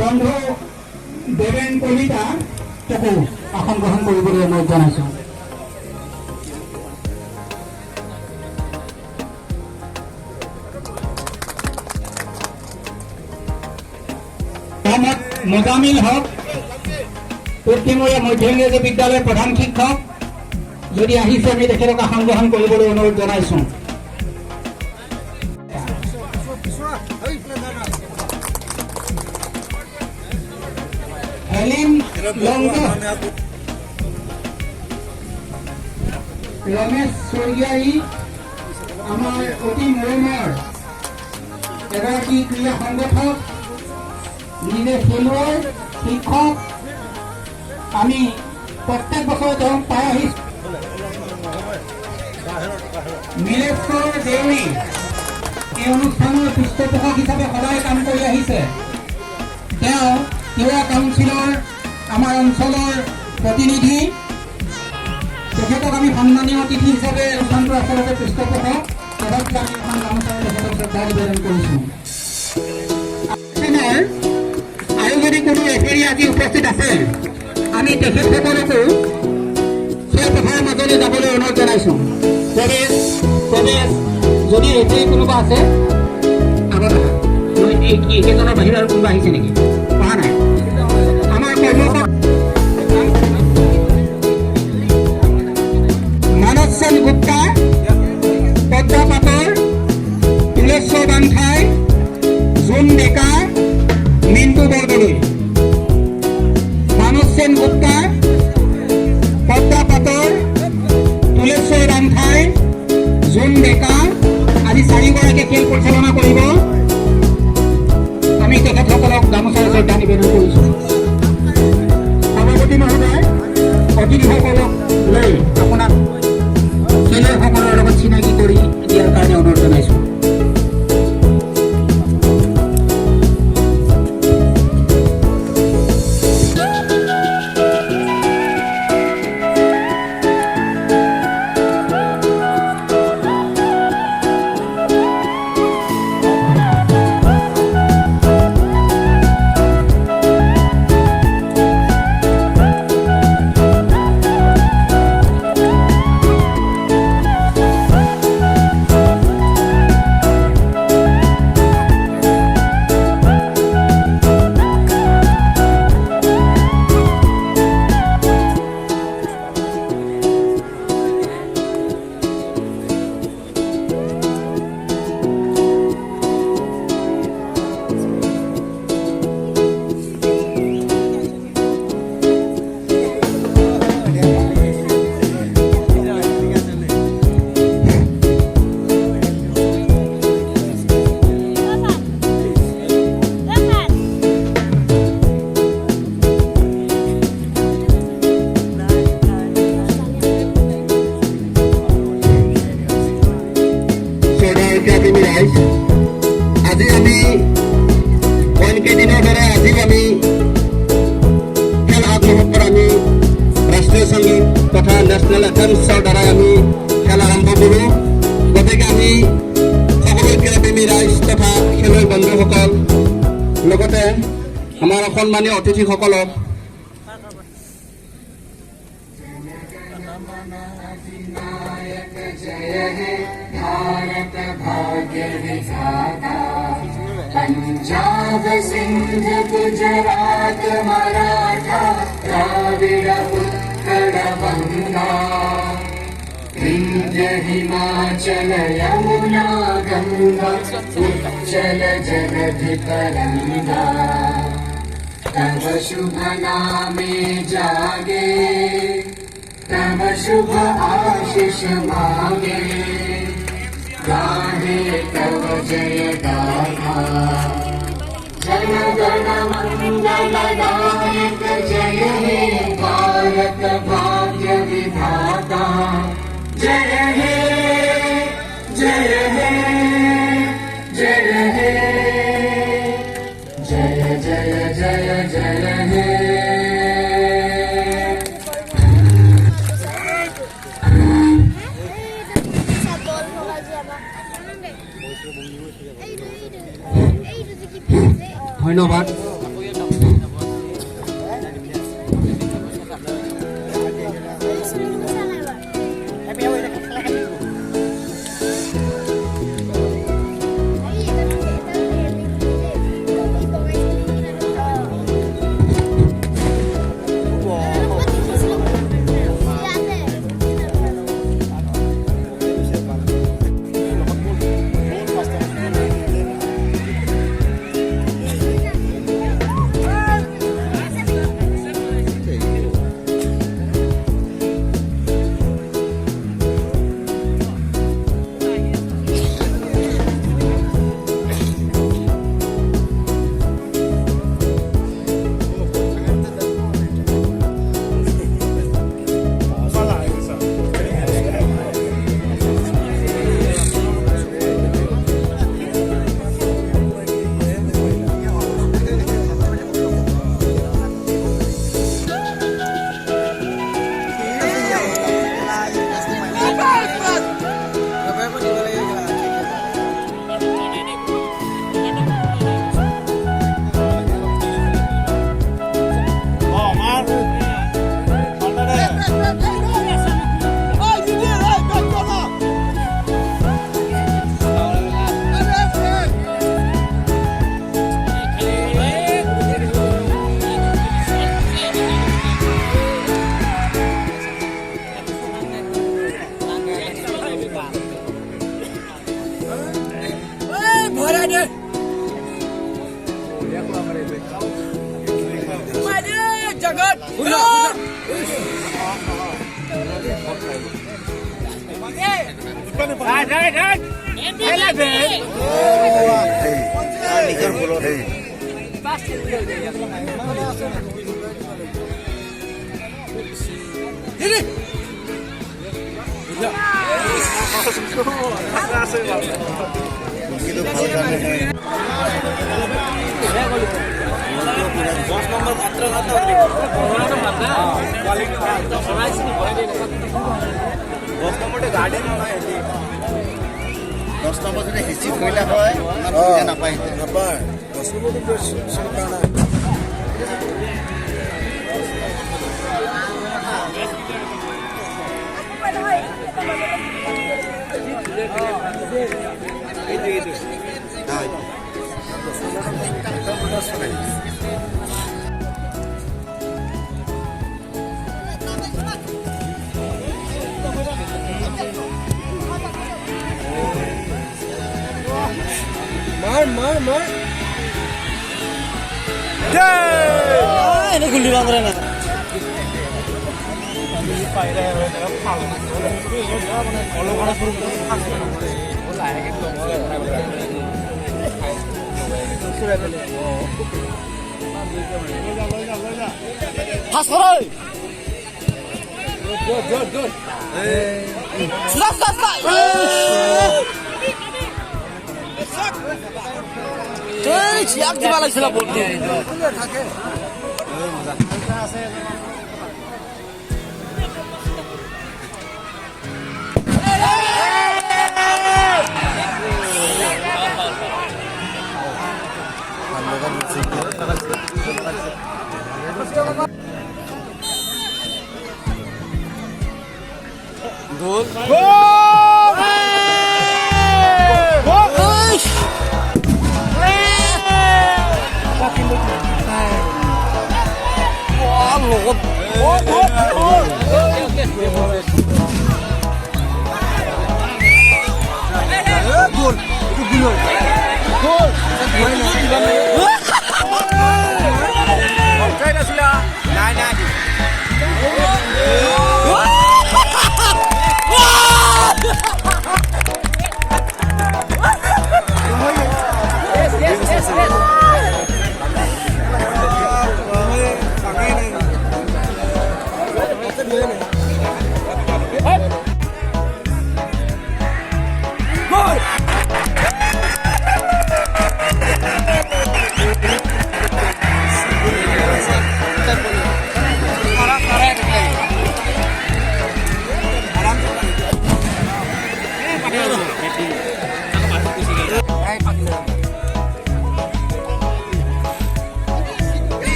বন্ধু দেবেন কলিতা তাকো আসন গ্ৰহণ কৰিবলৈ অনুৰোধ জনাইছোঁ। মোজামিল হক পশ্চিমবঙ্গ মধ্য ইংৰাজী বিদ্যালয়ৰ প্ৰধান শিক্ষক যদি আহিছে আমি তেখেতক আসন গ্ৰহণ কৰিবলৈ অনুৰোধ জনাইছোঁ। হেলিম লংগো ৰমেশ স্বৰ্গীয়াই আমাৰ অতি মৰমৰ এগৰাকী ক্ৰীড়া সংগঠক, নিজে খেলুৱৈ শিক্ষক। আমি প্ৰত্যেক বছৰ তেওঁক পাই আহিছোঁ। নীলেশ্বৰ দেউৰী এই অনুষ্ঠানৰ পৃষ্ঠপোষক হিচাপে সদায় কাম কৰি আহিছে। তেওঁ ক্ৰীড়া কাউন্সিলৰ আমাৰ অঞ্চলৰ প্ৰতিনিধি, তেখেতক আমি সন্মানীয় অতিথি হিচাপে অনুষ্ঠানটো আচলতে পৃষ্ঠপোষক তেখেতক আমি এখন গামোচাৰে তেখেতক শ্ৰদ্ধা নিবেদন কৰিছোঁ। আৰু যদি কোনো এফেৰি আজি উপস্থিত আছে আমি তেখেতসকলকো সেই কথাৰ মাজলৈ যাবলৈ অনুৰোধ জনাইছোঁ। যদি এফেৰি কোনোবা আছে আগত এইকেইজনৰ বাহিৰে আৰু কোনোবা আহিছে নেকি? অহা নাই। আমাৰ মানস সেন গুপ্তা, পদ্মা পাটৰ, তুলেশ্বৰ বাংখাই, জোন ডেকা, মিণ্টু বৰদলৈ। মানস সেন গুপ্তা, পদ্মা পাটৰ, তুলেশ্বৰ বাংখাই, জোন ডেকা আজি 4গৰাকীয়ে খেল পৰিচালনা কৰিব। আমি তেখেতসকলক গামোচাৰে শ্ৰদ্ধা নিবেদন কৰিছোঁ। সভাপতি মহোদয় অতিথিসকলক লৈ আপোনাক খেলুৱৈসকলৰ লগত চিনাকি কৰি দিয়াৰ কাৰণে অনুৰোধ জনাইছোঁ। আজি আমি অইন কেইদিনৰ দৰে আজিও আমি খেল আগমনৰ পৰা আমি ৰাষ্ট্ৰীয় সংগীত তথা নেশ্যনেল এথেমছৰ দ্বাৰাই আমি খেল আৰম্ভ কৰোঁ। গতিকে আমি সকলো ক্ৰীড়াপ্ৰেমী ৰাইজ তথা খেলুৱৈ বন্ধুসকল লগতে আমাৰ সন্মানীয় অতিথিসকলক भारत भाग्य विधाता पंजाब सिंध गुजरात मराठा द्राविड़ उत्कल बंगा विंध्य हिमाचल यमुना गंगा उच्चल जलधि तरंगा तव शुभ नामे जागे तव शुभ आशीष मांगे गाहे तव जय गाथा जन गण मंगल दायक जय हे भारत भाग्य विधाता जय हे जय हे जय हे जय जय जय जय हे ধন্যবাদ। ini gundi bangkren na. Pas koray. Good. Sudah. Siap di balik sila bolte. Gol.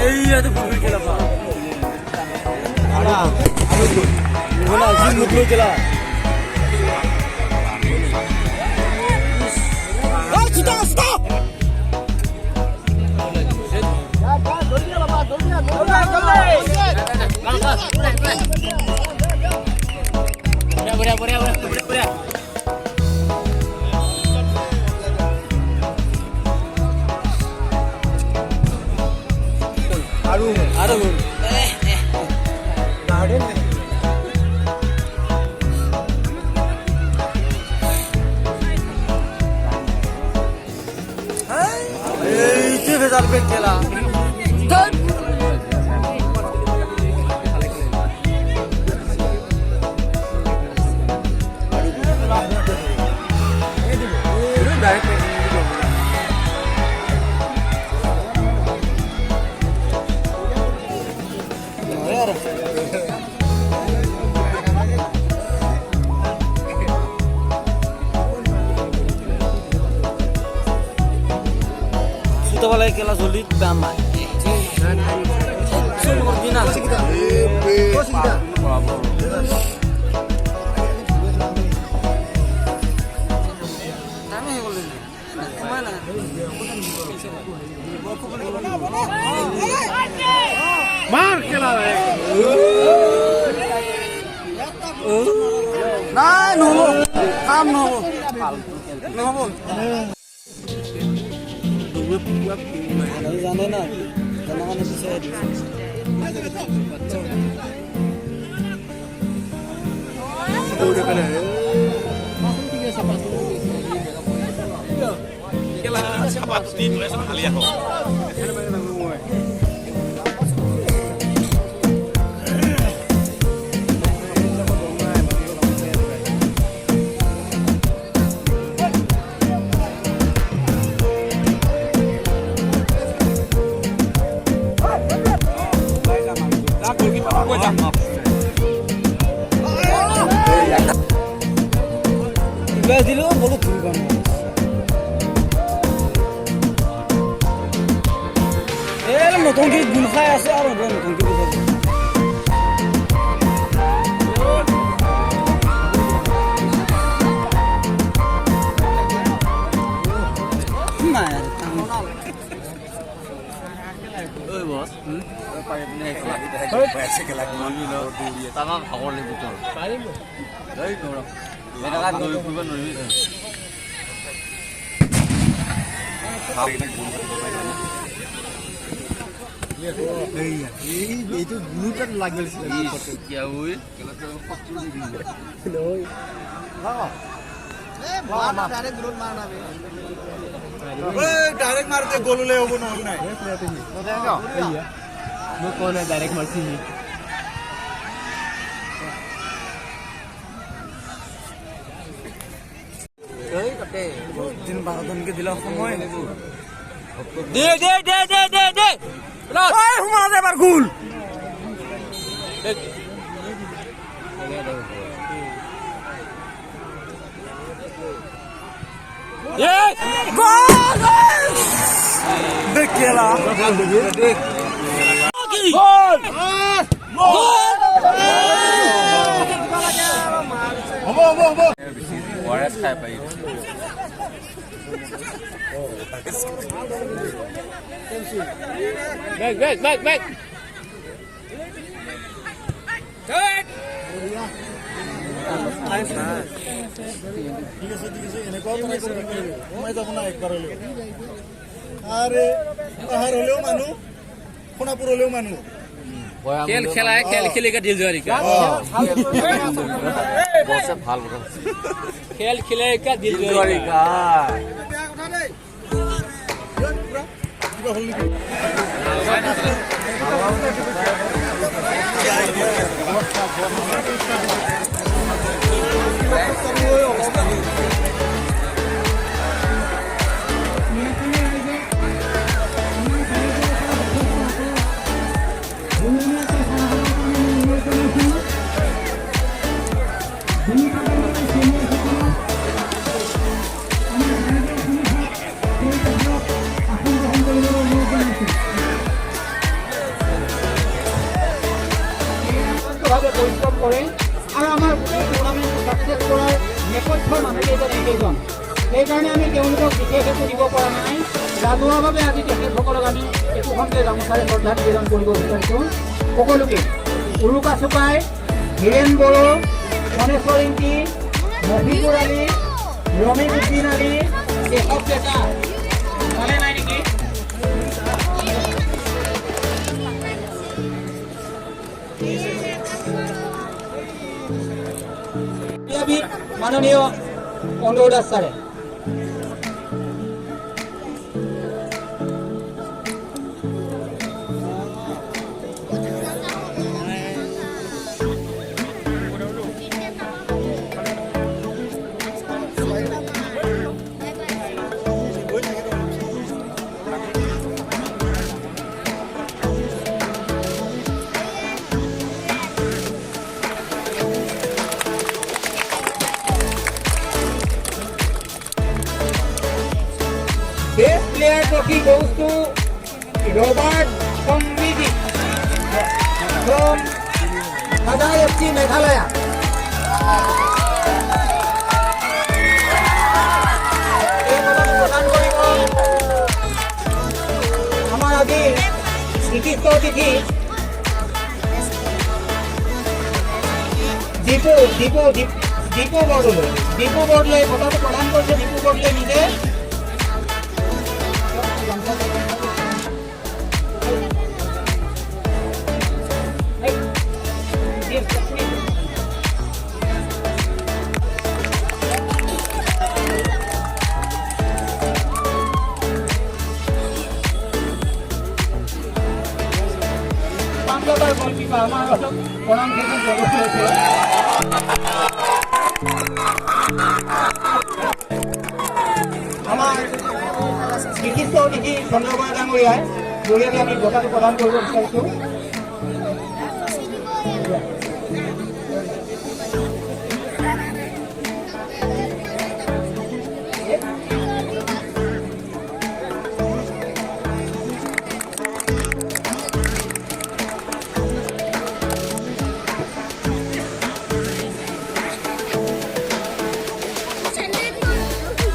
এই এত ফুটবল খেলা পা বলা জিম ফুটবল খেলা stop stop Boleh. Aduh. Garden. Itu besar bekela. Sudah mulai kelas sulit damai. Semua final. Mar kela. Nah, nunggu. Kam nunggu. Nunggu. जाने ना जमाने से দিলেও বলো তুলব না এই নতুন কি গুল খাই আছে আর নতুন কি Oi bos, tamam khawar le buto. Dai nora. Mera kan doi kuban nori. Itu guru kan lagi क्या हुई? डायरेक्ट मारते गोलू ले होबो न नाही मैं कौन है डायरेक्ट मर्सी में दिन 12 दिन के दिला समय दे ओए हुआ दे बार गोल ये गोल देख केला देख गोल गोल वायरस खाय पाई बैक আরে আহার হলেও মানু কোনাপুর হলেও মানু खेल खेला है खेल खेलेगा दिल जारी का बहुत से फाल खेल खेलेगा दिल जारी का দৃঢ়ভাৱে পৰিশ্ৰম কৰে আৰু আমাৰ গোটেই টুৰ্ণামেণ্টটো ছাকচেছ কৰাৰ নেপথ্যৰ মানুহকেইজন একেইজন। সেইকাৰণে আমি তেওঁলোকক বিশেষ একো দিব পৰা নাই। ৰাজহুৱাভাৱে আজি তেখেতসকলক আমি একোখনকৈ গামোচাৰে শ্ৰদ্ধা নিবেদন কৰিব বিচাৰিছোঁ। সকলোকে উৰুকা চুকাই, হীৰেণ বড়ো, মনেশ্বৰ ইংতি, মফিকুৰ আলী, ৰমেশ উদ্দিন আলী, কেশৱ ডেকা মানে নাই নেকি? মাননীয় অনুৰোধ দাস ছাৰে Best player trophy goes to Robert Somvidi from Hadar FC Meghalaya. আমার আগে বিশিষ্ট অতিথি দীপু বড়লে কথাটো প্রদান করছে। দীপু বড়লে নিজে গোলকিপার আমার প্রণাম খেতে হয়েছে। আমার বিশিষ্ট অতিথি চন্দ্রকোনা ডাঙৰীয়াই জৰিয়তে আমি বঁটাটো প্ৰদান কৰিব বিচাৰিছোঁ।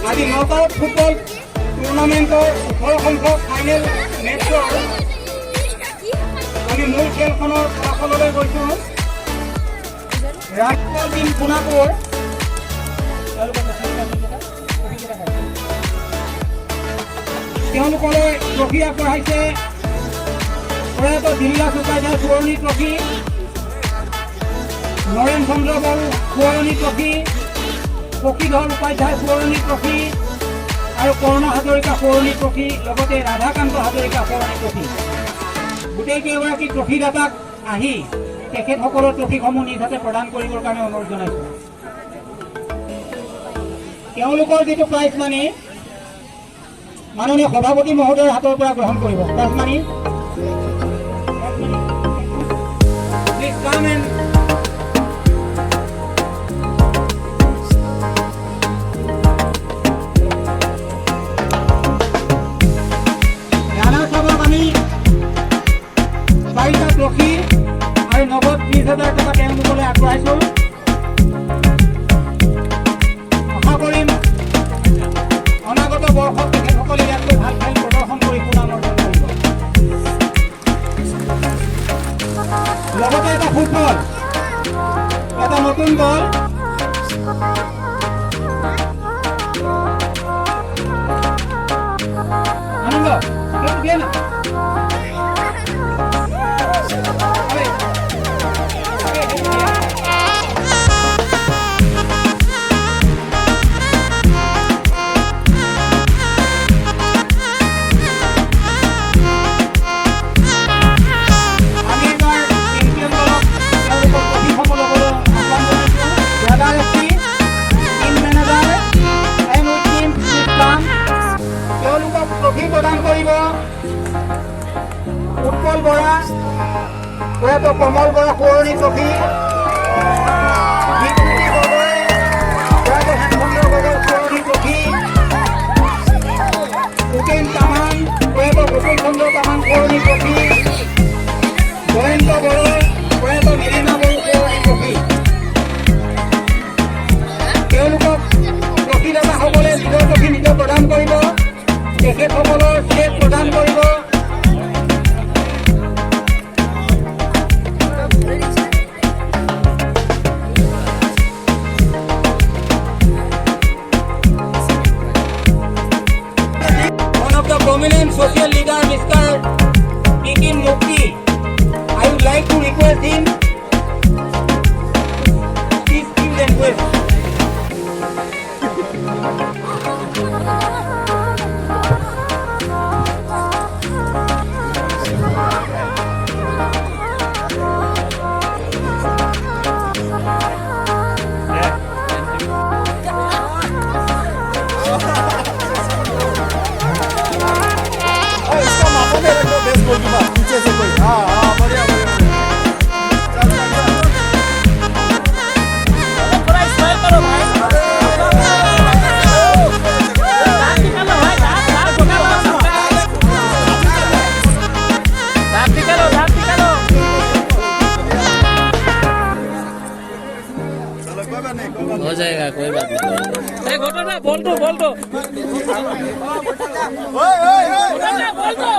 আজি নকআউট ফুটবল টুৰ্ণামেণ্টৰ 18 সংখ্যক ফাইনেল মেচৰ আমি মূল খেলখনৰ ফলাফললৈ গৈছোঁ। ৰাজপাল টিম সোণাপুৰ তেওঁলোকলৈ ট্ৰফি আগবঢ়াইছে প্ৰয়াত দিল্লা চুকাইদাৰ সোঁৱৰণি ট্ৰফি, নৰেন চন্দ্ৰ বল সোঁৱৰণি ট্ৰফি, পক্ষীধৰ উপাধ্যায় সোঁৱৰণি ট্ৰফি আৰু কৰুণা হাজৰিকা সোঁৱৰণি ট্ৰফি, লগতে ৰাধাকান্ত হাজৰিকা সোঁৱৰণি ট্ৰফি। গোটেইকেইগৰাকী ট্ৰফিদাতাক আহি তেখেতসকলৰ ট্ৰফিসমূহ নিজ হাতে প্ৰদান কৰিবৰ কাৰণে অনুৰোধ জনাইছোঁ। তেওঁলোকৰ যিটো প্ৰাইজ মানি মাননীয় সভাপতি মহোদয়ৰ হাতৰ পৰা গ্ৰহণ কৰিব। Prize money please come and trophy আৰু নগদ 30,000 টকা তেওঁলোকলৈ আগবঢ়াইছোঁ। আশা কৰিম অনাগত বৰ্ষত তেখেতসকলে ইয়াতকৈ ভাল খেল প্ৰদৰ্শন কৰি সুনাম অৰ্জন কৰিব। লগতে এটা ফুটবল, এটা নতুন দল আনন্দ দিয়ে না প্ৰদান কৰিব উৎপল বৰা, প্ৰয়াত কমল বৰা সোঁৱৰণি ট্ৰফি, প্ৰয়াত হেমচন্দ্ৰ গগৈ সোঁৱৰণি ট্ৰফি, ভূপেন তামান, প্ৰয়াত ভূপেন চন্দ্ৰ তামান সোঁৱৰণি ট্ৰফি, জয়ন্ত বড়ো, প্ৰয়াত Nilima Bodo like to request him. Please give them way. इसका माथा में रखो बेसबॉल की बात पीछे से कोई हाँ बढ़िया बढ़िया चल चल चल थोड़ा स्माइल करो भाई दांत निकालो भाई दांत निकालो दांत निकालो चलो कोई बात नहीं हो जाएगा कोई बात नहीं घटना बोल दो ओए ओए ओए बोल दो